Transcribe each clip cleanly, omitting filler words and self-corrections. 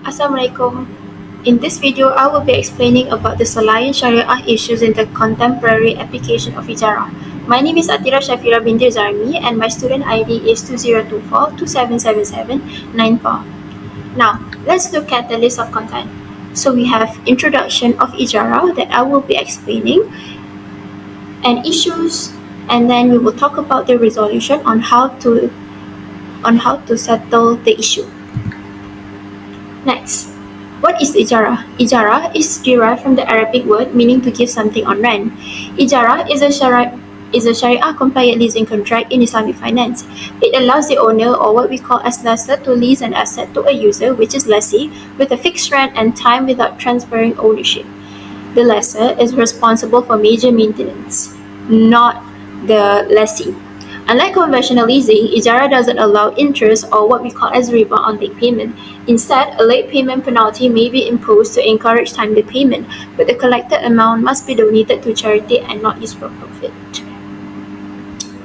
Assalamualaikum. In this video, I will be explaining about the Salient Shariah issues in the contemporary application of Ijarah. My name is Atira Shafira binti Zarmi and my student ID is 2024-277794. Now, let's look at the list of content. So we have introduction of Ijarah that I will be explaining and issues, and then we will talk about the resolution on how to settle the issue. Next, what is Ijarah? Ijarah is derived from the Arabic word meaning to give something on rent. Ijarah is a Sharia-compliant leasing contract in Islamic finance. It allows the owner, or what we call as lessor, to lease an asset to a user, which is lessee, with a fixed rent and time without transferring ownership. The lessor is responsible for major maintenance, not the lessee. Unlike conventional leasing, Ijarah doesn't allow interest, or what we call as riba, on late payment. Instead, a late payment penalty may be imposed to encourage timely payment, but the collected amount must be donated to charity and not used for profit.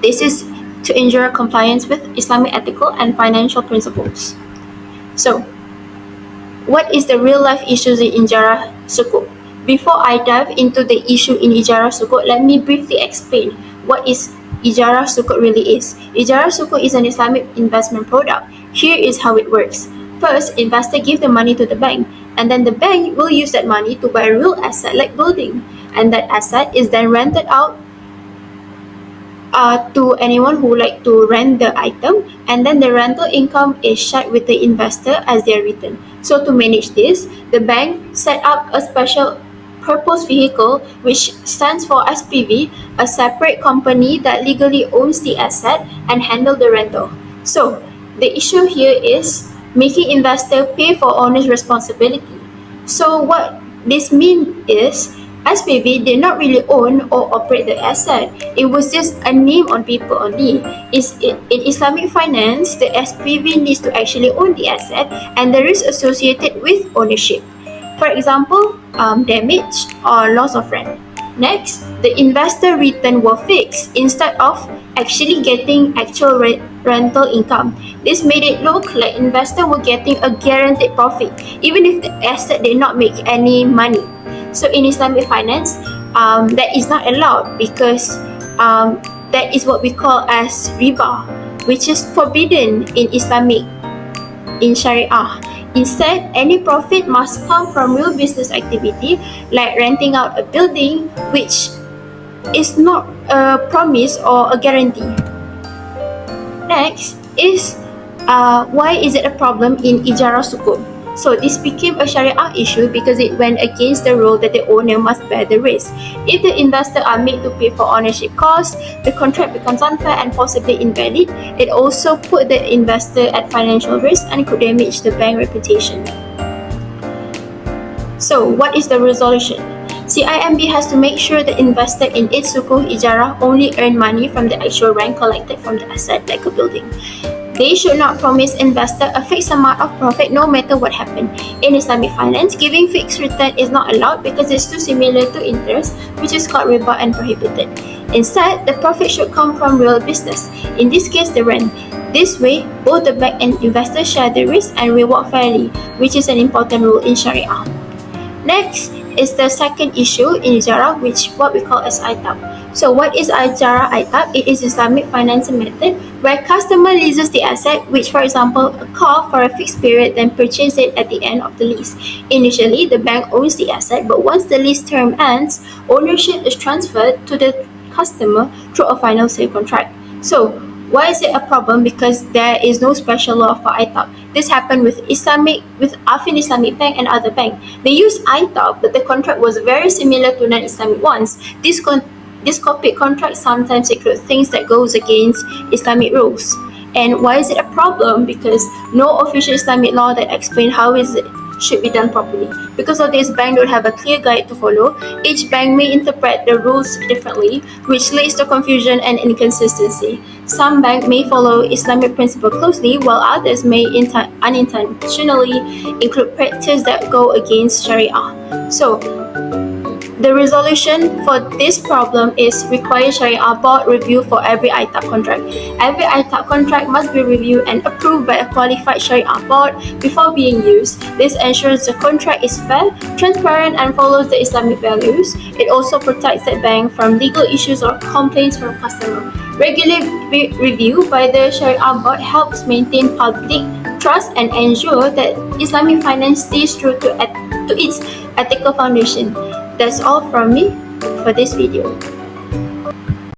This is to ensure compliance with Islamic ethical and financial principles. So, what is the real-life issues in Ijarah Sukuk? Before I dive into the issue in Ijarah Sukuk, let me briefly explain what is Ijarah Sukuk really is. Ijarah Sukuk is an Islamic investment product. Here is how it works. First, investor give the money to the bank, and then the bank will use that money to buy a real asset like building, and that asset is then rented out to anyone who like to rent the item, and then the rental income is shared with the investor as their return. So to manage this, the bank set up a special purpose vehicle, which stands for SPV, a separate company that legally owns the asset and handle the rental. So the issue here is making investor pay for owner's responsibility. So what this means is SPV did not really own or operate the asset. It was just a name on paper only. In Islamic finance, the SPV needs to actually own the asset and the risk associated with ownership. For example, damage or loss of rent. Next, the investor return were fixed instead of actually getting actual rental income. This made it look like investors were getting a guaranteed profit, even if the asset did not make any money. So in Islamic finance, that is not allowed because that is what we call as riba, which is forbidden in Shariah. Instead, any profit must come from real business activity like renting out a building, which is not a promise or a guarantee. Next is why is it a problem in Ijarah Sukuk? So this became a Sharia issue because it went against the rule that the owner must bear the risk. If the investors are made to pay for ownership costs, the contract becomes unfair and possibly invalid. It also put the investor at financial risk and could damage the bank reputation. So what is the resolution? CIMB has to make sure the investor in its Sukuk Ijarah only earn money from the actual rent collected from the asset, like a building. They should not promise investor a fixed amount of profit no matter what happened. In Islamic finance, giving fixed return is not allowed because it's too similar to interest, which is called riba and prohibited. Instead, the profit should come from real business, in this case the rent. This way, both the bank and investor share the risk and reward fairly, which is an important rule in Sharia. Next is the second issue in Ijarah, which what we call as ITAP. So what is Ijarah ITAP? It is Islamic financing method where customer leases the asset, which for example a car, for a fixed period, then purchase it at the end of the lease. Initially, the bank owns the asset, but once the lease term ends, ownership is transferred to the customer through a final sale contract. So why is it a problem? Because there is no special law for ITAP. This happened with Afin Islamic Bank and other banks. They used ITAP, but the contract was very similar to non-Islamic ones. This copied contract sometimes include things that goes against Islamic rules. And why is it a problem? Because no official Islamic law that explain how it should be done properly. Because of this, bank don't have a clear guide to follow. Each bank may interpret the rules differently, which leads to confusion and inconsistency. Some banks may follow Islamic principle closely, while others may unintentionally include practices that go against Sharia. So, The resolution for this problem is require Shariah board review for every ITAP contract. Every ITAP contract must be reviewed and approved by a qualified Shariah board before being used. This ensures the contract is fair, transparent, and follows the Islamic values. It also protects the bank from legal issues or complaints from customers. Regular review by the Shariah board helps maintain public trust and ensure that Islamic finance stays true to its ethical foundation. That's all from me for this video.